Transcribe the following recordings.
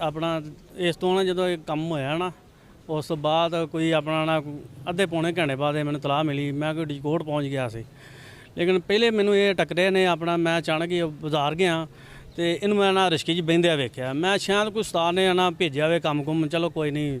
ਆਪਣਾ ਇਸ ਤੋਂ ਨਾ ਜਦੋਂ ਇਹ ਕੰਮ ਹੋਇਆ ਨਾ ਉਸ ਤੋਂ ਬਾਅਦ ਕੋਈ ਆਪਣਾ ਨਾ ਅੱਧੇ ਪੌਣੇ ਘੰਟੇ ਬਾਅਦ ਮੈਨੂੰ ਤਲਾਹ ਮਿਲੀ। ਮੈਂ ਕੋਈ ਡਿਕੋਟ ਪਹੁੰਚ ਗਿਆ ਸੀ, ਲੇਕਿਨ ਪਹਿਲੇ ਮੈਨੂੰ ਇਹ ਟੱਕਰੇ ਨੇ ਆਪਣਾ। ਮੈਂ ਅਚਾਨਕ ਹੀ ਬਾਜ਼ਾਰ ਗਿਆ ਅਤੇ ਇਹਨੂੰ ਮੈਂ ਨਾ ਰਿਸ਼ਕੇ 'ਚ ਬਹਿੰਦਿਆਂ ਵੇਖਿਆ। ਮੈਂ ਸ਼ਾਇਦ ਕੋਈ ਉਸਤਾਦ ਨੇ ਨਾ ਭੇਜਿਆ ਹੋਵੇ ਕੰਮ ਕੁੰਮ, ਚਲੋ ਕੋਈ ਨਹੀਂ।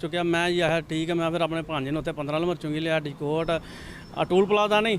ਚੁੱਕਿਆ। ਮੈਂ ਜੀ ਆਹ ਠੀਕ ਹੈ, ਮੈਂ ਫਿਰ ਆਪਣੇ ਭਾਂਜੇ ਨੂੰ ਉੱਥੇ 15 ਨੰਬਰ ਚੁੰਗੀ ਲਿਆ ਡਿਕੋਟ ਟੂਲ ਪਲਾਜ਼ਾ ਨਹੀਂ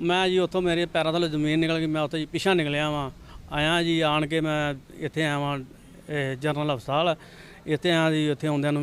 ਮੈਂ ਜੀ ਉੱਥੋਂ ਮੇਰੇ ਪੈਰਾਂ ਥੱਲੇ ਜ਼ਮੀਨ ਨਿਕਲ ਗਈ। ਮੈਂ ਉੱਥੇ ਜੀ ਪਿੱਛਾ ਨਿਕਲਿਆ ਵਾਂ, ਆਇਆ ਜੀ ਆਣ ਕੇ ਮੈਂ ਇੱਥੇ ਆਇਆ ਵਾਂ ਜਨਰਲ ਹਸਪਤਾਲ। ਇੱਥੇ ਆਇਆ ਜੀ, ਉੱਥੇ ਆਉਂਦਿਆਂ ਨੂੰ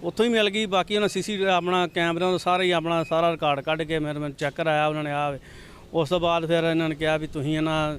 ਉੱਥੋਂ ਹੀ ਮਿਲ ਗਈ। ਬਾਕੀ ਉਹਨਾਂ ਆਪਣਾ ਕੈਮਰਿਆਂ ਤੋਂ ਸਾਰਾ ਹੀ ਆਪਣਾ ਸਾਰਾ ਰਿਕਾਰਡ ਕੱਢ ਕੇ ਮੇਰੇ ਚੈੱਕ ਕਰਾਇਆ ਉਹਨਾਂ ਨੇ। ਆ ਉਸ ਤੋਂ ਬਾਅਦ ਫਿਰ ਇਹਨਾਂ ਨੇ ਕਿਹਾ ਵੀ ਤੁਸੀਂ ਇਹਨਾਂ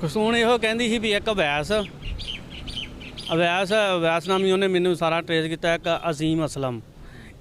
ਖਸੂਨ ਇਹੋ ਕਹਿੰਦੀ ਸੀ ਵੀ ਇੱਕ ਅਵੈਸ ਨਾਮੀ ਉਹਨੇ ਮੈਨੂੰ ਸਾਰਾ ਟ੍ਰੇਸ ਕੀਤਾ, ਇੱਕ ਅਜ਼ੀਮ ਅਸਲਮ,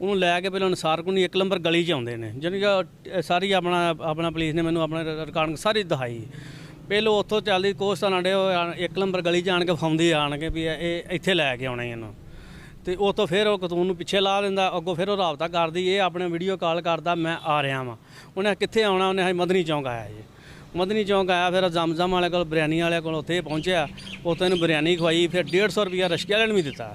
ਉਹਨੂੰ ਲੈ ਕੇ ਪਹਿਲਾਂ ਅਨਸਾਰ ਕੋਲ 1 ਨੰਬਰ ਗਲੀ 'ਚ ਆਉਂਦੇ ਨੇ, ਜਾਣੀ ਕਿ ਸਾਰੀ ਆਪਣਾ ਪੁਲਿਸ ਨੇ ਮੈਨੂੰ ਆਪਣਾ ਰਿਕਾਰਡਿੰਗ ਸਾਰੀ ਦਿਖਾਈ। ਪਹਿਲਾਂ ਉੱਥੋਂ ਚੱਲਦੀ ਕੋਸਟ ਨਾਡੇ 1 ਨੰਬਰ ਗਲੀ 'ਚ ਆਣ ਕੇ ਫਾਉਂਦੇ ਆਣ ਕੇ ਵੀ ਇਹ ਇੱਥੇ ਲੈ ਕੇ ਆਉਣਾ ਇਹਨੂੰ, ਤੇ ਉਹ ਤੋਂ ਫਿਰ ਉਹ ਕਾਤੂਨ ਨੂੰ ਪਿੱਛੇ ਲਾ ਦਿੰਦਾ, ਅੱਗੋਂ ਫਿਰ ਉਹ ਰਾਬਤਾ ਕਰਦੀ, ਇਹ ਆਪਣੇ ਵੀਡੀਓ ਕਾਲ ਕਰਦਾ ਮੈਂ ਆ ਰਿਹਾ ਵਾਂ। ਉਹਨੇ ਕਿੱਥੇ ਆਉਣਾ, ਉਹਨੇ ਮਦਨੀ ਚੌਂਕ ਆਇਆ ਜੀ, ਮਦਨੀ ਚੌਂਕ ਆਇਆ, ਫਿਰ ਜ਼ਮਜ਼ਮ ਵਾਲੇ ਕੋਲ ਬਿਰਿਆਨੀ ਵਾਲੇ ਕੋਲ ਉੱਥੇ ਪਹੁੰਚਿਆ, ਉੱਥੇ ਇਹਨੂੰ ਬਿਰਿਆਨੀ ਖਵਾਈ, ਫਿਰ 150 ਰੁਪਇਆ ਰਸ਼ਕੇ ਵਾਲੇ ਨੂੰ ਵੀ ਦਿੱਤਾ।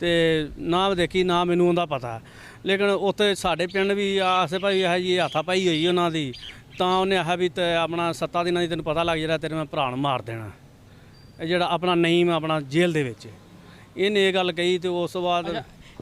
ਤੇ ਨਾ ਦੇਖੀ ਨਾ ਮੈਨੂੰ ਉਹਦਾ ਪਤਾ, ਲੇਕਿਨ ਉੱਥੇ ਸਾਡੇ ਪਿੰਡ ਵੀ ਆਸੇ ਭਾਈ ਇਹ ਜੀ ਹੱਥਾ ਪਾਈ ਹੋਈ ਉਹਨਾਂ ਦੀ। ਤਾਂ ਉਹਨੇ ਆਹ ਵੀ ਤੇ ਆਪਣਾ 7 ਦਿਨਾਂ ਦੀ ਤੈਨੂੰ ਪਤਾ ਲੱਗ ਜਿਹੜਾ ਤੇਰੇ ਮੈਂ ਭਰਾ ਨੂੰ ਮਾਰ ਦੇਣਾ, ਇਹ ਜਿਹੜਾ ਆਪਣਾ ਨਈਮ ਆਪਣਾ ਜੇਲ੍ਹ ਦੇ ਵਿੱਚ ਇਹਨੇ ਇਹ ਗੱਲ ਕਹੀ। ਤੇ ਉਸ ਤੋਂ ਬਾਅਦ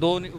2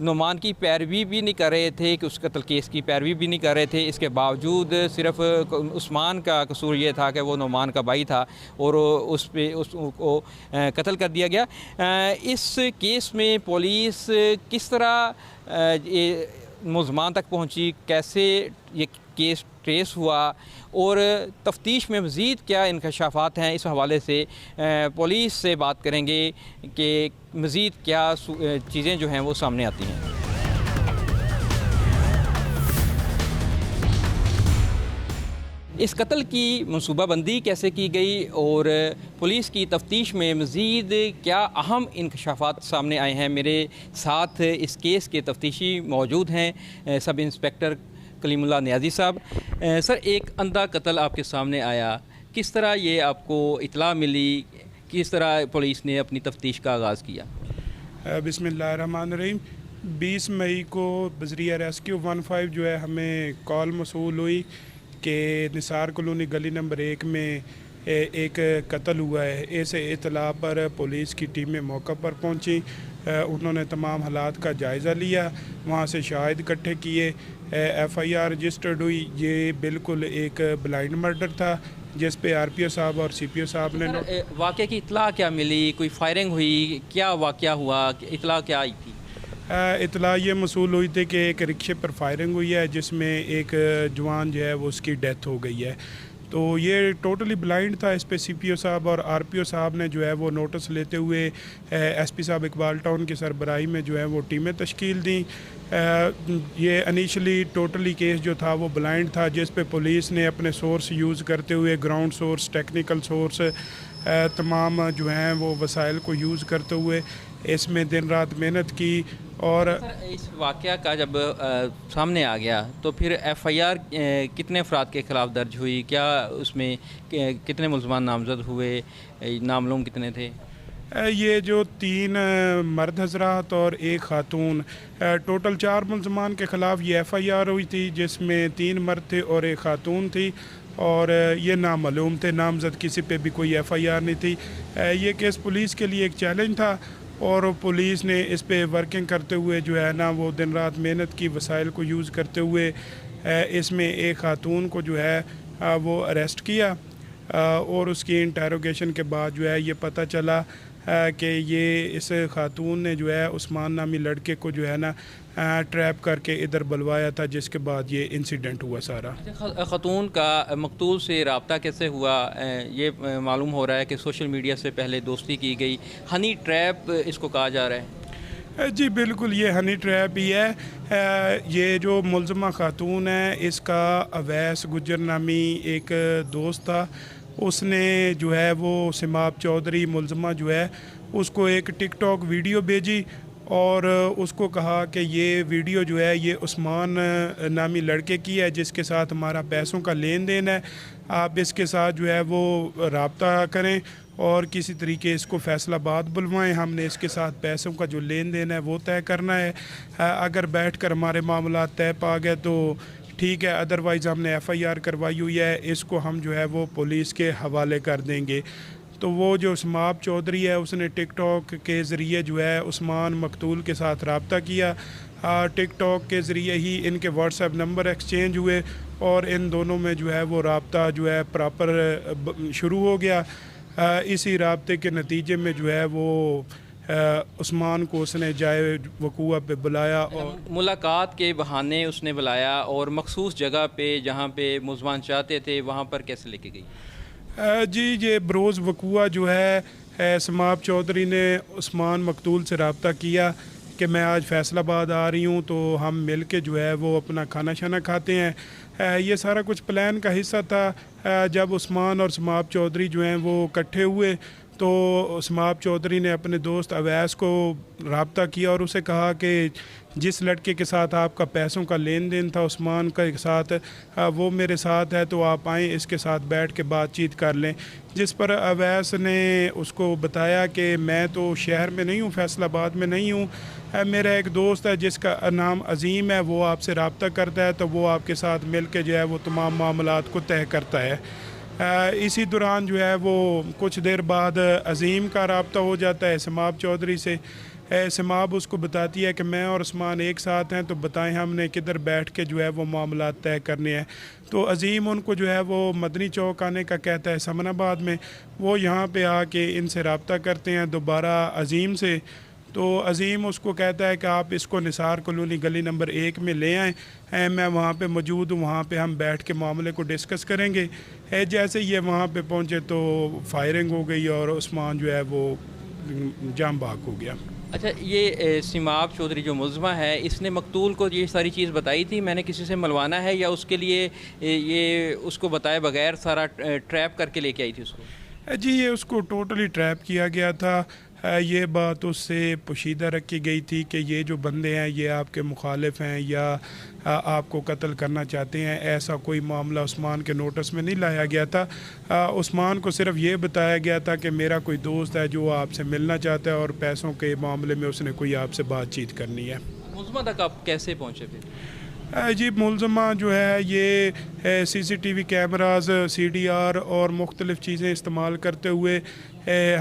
نعمان کی پیروی بھی نہیں کر رہے تھے کہ اس قتل کیس کی پیروی بھی نہیں کر رہے تھے، اس کے باوجود صرف عثمان کا قصور یہ تھا کہ وہ نعمان کا بھائی تھا اور اس کو قتل کر دیا گیا۔ اس کیس میں پولیس کس طرح ملزمان تک پہنچی، کیسے یہ کیس ٹریس ہوا اور تفتیش میں مزید کیا انکشافات ہیں، اس حوالے سے پولیس سے بات کریں گے کہ مزید کیا چیزیں جو ہیں وہ سامنے آتی ہیں۔ اس قتل کی منصوبہ بندی کیسے کی گئی اور پولیس کی تفتیش میں مزید کیا اہم انکشافات سامنے آئے ہیں؟ میرے ساتھ اس کیس کے تفتیشی موجود ہیں سب انسپیکٹر کلیم اللہ نیازی صاحب۔ سر، ایک اندھا قتل آپ کے سامنے آیا، کس طرح یہ آپ کو اطلاع ملی، کس طرح پولیس نے اپنی تفتیش کا آغاز کیا؟ بسم اللہ الرحمن الرحیم۔ 20 مئی کو بذریعہ ریسکیو 15 جو ہے ہمیں کال موصول ہوئی کہ نثار کالونی گلی نمبر 1 میں ایک قتل ہوا ہے۔ اس اطلاع پر پولیس کی ٹیمیں موقع پر پہنچی، انہوں نے تمام حالات کا جائزہ لیا، وہاں سے شاہد اکٹھے کیے، ایف آئی آر رجسٹرڈ ہوئی۔ یہ بالکل ایک بلائنڈ مرڈر تھا جس پہ آر پی او صاحب اور سی پی او صاحب نے واقعے کی اطلاع کیا ملی؟ کوئی فائرنگ ہوئی؟ کیا واقعہ ہوا؟ اطلاع کیا آئی تھی؟ اطلاع یہ موصول ہوئی تھی کہ ایک رکشے پر فائرنگ ہوئی ہے جس میں ایک جوان جو ہے وہ اس کی ڈیتھ ہو گئی ہے۔ تو یہ ٹوٹلی بلائنڈ تھا۔ اس پہ سی پی او صاحب اور آر پی او صاحب نے جو ہے وہ نوٹس لیتے ہوئے ایس پی صاحب اقبال ٹاؤن کی سربراہی میں جو ہے وہ ٹیمیں تشکیل دیں۔ یہ انیشلی ٹوٹلی کیس جو تھا وہ بلائنڈ تھا، جس پہ پولیس نے اپنے سورس یوز کرتے ہوئے، گراؤنڈ سورس، ٹیکنیکل سورس، تمام جو ہیں وہ وسائل کو یوز کرتے ہوئے اس میں دن رات محنت کی۔ اور اس واقعہ کا جب سامنے آ گیا تو پھر ایف آئی آر کتنے افراد کے خلاف درج ہوئی؟ کیا اس میں کتنے ملزمان نامزد ہوئے؟ نامعلوم کتنے تھے؟ یہ جو 3 مرد حضرات اور ایک خاتون، ٹوٹل 4 ملزمان کے خلاف یہ ایف آئی آر ہوئی تھی، جس میں 3 مرد تھے اور ایک خاتون تھی، اور یہ نامعلوم تھے، نامزد کسی پہ بھی کوئی ایف آئی آر نہیں تھی۔ یہ کیس پولیس کے لیے ایک چیلنج تھا اور پولیس نے اس پہ ورکنگ کرتے ہوئے جو ہے نا وہ دن رات محنت کی، وسائل کو یوز کرتے ہوئے اس میں ایک خاتون کو جو ہے وہ اریسٹ کیا، اور اس کی انٹیروگیشن کے بعد جو ہے یہ پتہ چلا کہ یہ اس خاتون نے جو ہے عثمان نامی لڑکے کو جو ہے نا ٹریپ کر کے ادھر بلوایا تھا، جس کے بعد یہ انسیڈنٹ ہوا سارا۔ خاتون کا مقتول سے رابطہ کیسے ہوا؟ یہ معلوم ہو رہا ہے کہ سوشل میڈیا سے پہلے دوستی کی گئی، ہنی ٹریپ اس کو کہا جا رہا ہے۔ جی بالکل، یہ ہنی ٹریپ ہی ہے۔ یہ جو ملزمہ خاتون ہے، اس کا اویس گجر نامی ایک دوست تھا، اس نے جو ہے وہ سماب چودھری ملزمہ جو ہے اس کو ایک ٹک ٹاک ویڈیو بھیجی اور اس کو کہا کہ یہ ویڈیو جو ہے یہ عثمان نامی لڑکے کی ہے جس کے ساتھ ہمارا پیسوں کا لین دین ہے، آپ اس کے ساتھ جو ہے وہ رابطہ کریں اور کسی طریقے اس کو فیصل آباد بلوائیں، ہم نے اس کے ساتھ پیسوں کا جو لین دین ہے وہ طے کرنا ہے، اگر بیٹھ کر ہمارے معاملات طے پا گئے تو ٹھیک ہے، ادروائز ہم نے ایف آئی آر کروائی ہوئی ہے، اس کو ہم جو ہے وہ پولیس کے حوالے کر دیں گے۔ تو وہ جو سماب چودھری ہے اس نے ٹک ٹاک کے ذریعے جو ہے عثمان مقتول کے ساتھ رابطہ کیا، ٹک ٹاک کے ذریعے ہی ان کے واٹس ایپ نمبر ایکسچینج ہوئے اور ان دونوں میں جو ہے وہ رابطہ جو ہے پراپر شروع ہو گیا۔ اسی رابطے کے نتیجے میں جو ہے وہ عثمان کو اس نے جائے وقوع پہ بلایا اور ملاقات کے بہانے اس نے بلایا اور مخصوص جگہ پہ جہاں پہ ملزمان چاہتے تھے وہاں پر کیسے لے کے گئی؟ جی یہ بروز وقوع جو ہے سماب چودھری نے عثمان مقتول سے رابطہ کیا کہ میں آج فیصل آباد آ رہی ہوں تو ہم مل کے جو ہے وہ اپنا کھانا شانا کھاتے ہیں۔ یہ سارا کچھ پلان کا حصہ تھا۔ جب عثمان اور سماب چودھری جو ہیں وہ اکٹھے ہوئے تو سماب چودھری نے اپنے دوست اویس کو رابطہ کیا اور اسے کہا کہ جس لڑکے کے ساتھ آپ کا پیسوں کا لین دین تھا عثمان کے ساتھ، وہ میرے ساتھ ہے تو آپ آئیں، اس کے ساتھ بیٹھ کے بات چیت کر لیں، جس پر اویس نے اس کو بتایا کہ میں تو شہر میں نہیں ہوں، فیصل آباد میں نہیں ہوں، میرا ایک دوست ہے جس کا نام عظیم ہے، وہ آپ سے رابطہ کرتا ہے تو وہ آپ کے ساتھ مل کے جو ہے وہ تمام معاملات کو طے کرتا ہے۔ اسی دوران جو ہے وہ کچھ دیر بعد عظیم کا رابطہ ہو جاتا ہے سماب چودھری سے۔ سماب اس کو بتاتی ہے کہ میں اور عثمان ایک ساتھ ہیں، تو بتائیں ہم نے کدھر بیٹھ کے جو ہے وہ معاملات طے کرنے ہیں۔ تو عظیم ان کو جو ہے وہ مدنی چوک آنے کا کہتا ہے سمن آباد میں، وہ یہاں پہ آ کے ان سے رابطہ کرتے ہیں دوبارہ عظیم سے۔ تو عظیم اس کو کہتا ہے کہ آپ اس کو نثار کالونی گلی نمبر 1 میں لے آئیں، میں وہاں پہ موجود ہوں، وہاں پہ ہم بیٹھ کے معاملے کو ڈسکس کریں گے۔ جیسے یہ وہاں پہ پہنچے تو فائرنگ ہو گئی اور عثمان جو ہے وہ جام بحق ہو گیا۔ اچھا، یہ سماب چودھری جو ملزمہ ہے، اس نے مقتول کو یہ ساری چیز بتائی تھی میں نے کسی سے ملوانا ہے، یا اس کے لیے یہ اس کو بتائے بغیر سارا ٹریپ کر کے لے کے آئی تھی اس کو؟ جی یہ اس کو ٹوٹلی ٹریپ کیا گیا تھا۔ یہ بات اس سے پوشیدہ رکھی گئی تھی کہ یہ جو بندے ہیں یہ آپ کے مخالف ہیں یا آپ کو قتل کرنا چاہتے ہیں، ایسا کوئی معاملہ عثمان کے نوٹس میں نہیں لایا گیا تھا۔ عثمان کو صرف یہ بتایا گیا تھا کہ میرا کوئی دوست ہے جو آپ سے ملنا چاہتا ہے اور پیسوں کے معاملے میں اس نے کوئی آپ سے بات چیت کرنی ہے۔ ملزمہ تک آپ کیسے پہنچے پھر؟ جی ملزمہ جو ہے یہ C C T V cameras, C D R اور مختلف چیزیں استعمال کرتے ہوئے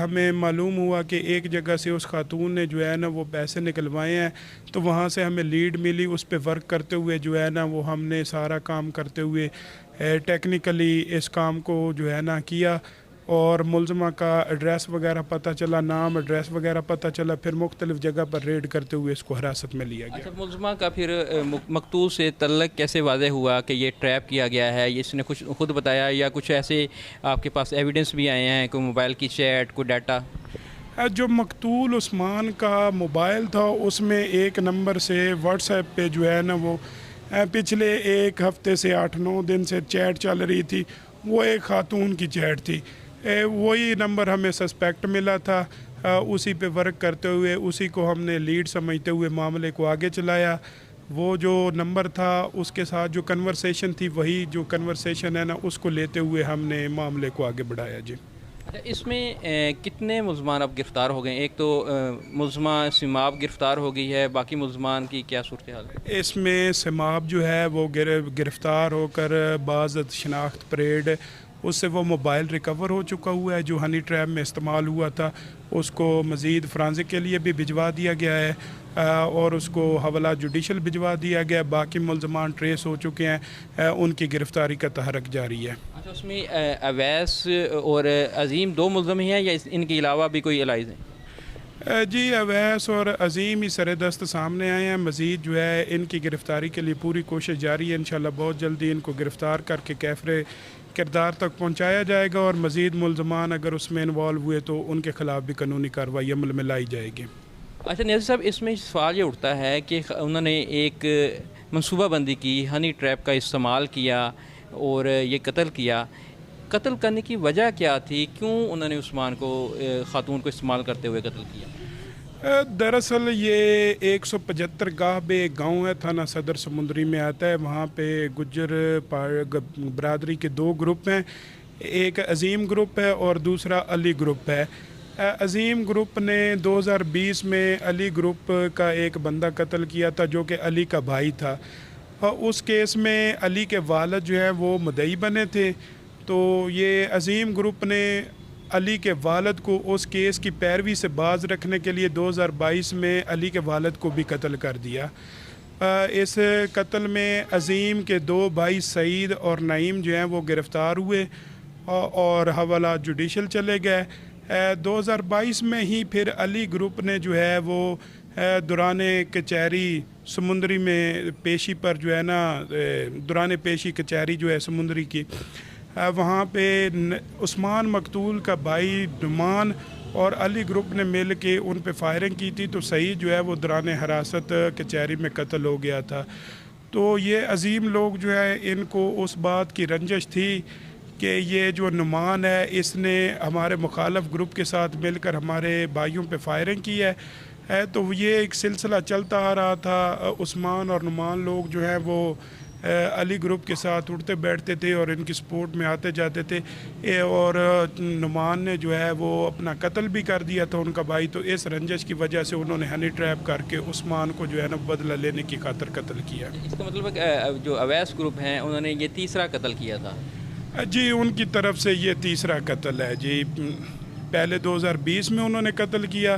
ہمیں معلوم ہوا کہ ایک جگہ سے اس خاتون نے جو ہے نا وہ پیسے نکلوائے ہیں، تو وہاں سے ہمیں لیڈ ملی۔ اس پہ ورک کرتے ہوئے جو ہے نا وہ ہم نے سارا کام کرتے ہوئے ٹیکنیکلی اس کام کو جو ہے نا کیا، اور ملزمہ کا ایڈریس وغیرہ پتہ چلا، نام ایڈریس وغیرہ پتہ چلا، پھر مختلف جگہ پر ریڈ کرتے ہوئے اس کو حراست میں لیا گیا۔ اچھا، ملزمہ کا پھر مقتول سے تعلق کیسے واضح ہوا کہ یہ ٹریپ کیا گیا ہے؟ اس نے کچھ خود بتایا یا کچھ ایسے آپ کے پاس ایویڈنس بھی آئے ہیں، کوئی موبائل کی چیٹ، کوئی ڈیٹا؟ جو مقتول عثمان کا موبائل تھا اس میں ایک نمبر سے واٹس ایپ پہ جو ہے نا وہ پچھلے ایک ہفتے سے 8-9 دن سے چیٹ چل رہی تھی، وہ ایک خاتون کی چیٹ تھی۔ وہی نمبر ہمیں سسپیکٹ ملا تھا، اسی پہ ورک کرتے ہوئے اسی کو ہم نے لیڈ سمجھتے ہوئے معاملے کو آگے چلایا۔ وہ جو نمبر تھا اس کے ساتھ جو کنورسیشن تھی، وہی جو کنورسیشن ہے نا اس کو لیتے ہوئے ہم نے معاملے کو آگے بڑھایا۔ جی اچھا، اس میں کتنے ملزمان اب گرفتار ہو گئے ہیں؟ ایک تو ملزمہ سماب گرفتار ہو گئی ہے، باقی ملزمان کی کیا صورتحال ہے؟ اس میں سماب جو ہے وہ گرفتار ہو کر بعض شناخت پریڈ اس سے وہ موبائل ریکور ہو چکا ہوا ہے جو ہنی ٹریپ میں استعمال ہوا تھا، اس کو مزید فرانزک کے لیے بھی بھجوا دیا گیا ہے اور اس کو حوالہ جوڈیشل بھجوا دیا گیا۔ باقی ملزمان ٹریس ہو چکے ہیں، ان کی گرفتاری کا تحرک جاری ہے۔ اچھا، اس میں اویس اور عظیم 2 ملزم ہیں یا ان کے علاوہ بھی کوئی الائز ہیں؟ جی اویس اور عظیم ہی سر دست سامنے آئے ہیں، مزید جو ہے ان کی گرفتاری کے لیے پوری کوشش جاری ہے۔ انشاءاللہ بہت جلدی ان کو گرفتار کر کے کیفر کردار تک پہنچایا جائے گا، اور مزید ملزمان اگر اس میں انوالو ہوئے تو ان کے خلاف بھی قانونی کارروائی عمل میں لائی جائے گی۔ اچھا نیازی صاحب، اس میں سوال یہ اٹھتا ہے کہ انہوں نے ایک منصوبہ بندی کی، ہنی ٹریپ کا استعمال کیا اور یہ قتل کیا۔ قتل کرنے کی وجہ کیا تھی؟ کیوں انہوں نے عثمان کو، خاتون کو استعمال کرتے ہوئے قتل کیا؟ دراصل یہ 175 گاہ بے گاؤں ہے، تھانہ صدر سمندری میں آتا ہے۔ وہاں پہ گجر برادری کے 2 گروپ ہیں، ایک عظیم گروپ ہے اور دوسرا علی گروپ ہے۔ عظیم گروپ نے 2020 میں علی گروپ کا ایک بندہ قتل کیا تھا جو کہ علی کا بھائی تھا۔ اس کیس میں علی کے والد جو ہے وہ مدعی بنے تھے، تو یہ عظیم گروپ نے علی کے والد کو اس کیس کی پیروی سے باز رکھنے کے لیے 2022 میں علی کے والد کو بھی قتل کر دیا۔ اس قتل میں عظیم کے 2 بھائی سعید اور نعیم جو ہیں وہ گرفتار ہوئے اور حوالہ جوڈیشل چلے گئے۔ 2022 میں ہی پھر علی گروپ نے جو ہے وہ دوران کچہری سمندری میں پیشی پر جو ہے نا دوران پیشی کچہری جو ہے سمندری کی، وہاں پہ عثمان مقتول کا بھائی نعمان اور علی گروپ نے مل کے ان پہ فائرنگ کی تھی، تو سعید جو ہے وہ دوران حراست کچہری میں قتل ہو گیا تھا۔ تو یہ عظیم لوگ جو ہے ان کو اس بات کی رنجش تھی کہ یہ جو نعمان ہے اس نے ہمارے مخالف گروپ کے ساتھ مل کر ہمارے بھائیوں پہ فائرنگ کی ہے، تو یہ ایک سلسلہ چلتا آ رہا تھا۔ عثمان اور نعمان لوگ جو ہیں وہ علی گروپ کے ساتھ اٹھتے بیٹھتے تھے اور ان کی سپورٹ میں آتے جاتے تھے، اور نعمان نے جو ہے وہ اپنا قتل بھی کر دیا تھا ان کا بھائی، تو اس رنجش کی وجہ سے انہوں نے ہنی ٹریپ کر کے عثمان کو جو ہے نا بدلہ لینے کی خاطر قتل کیا۔ اس کا مطلب ہے کہ جو اویس گروپ ہیں انہوں نے یہ تیسرا قتل کیا تھا؟ جی ان کی طرف سے یہ تیسرا قتل ہے۔ جی پہلے 2020 میں انہوں نے قتل کیا،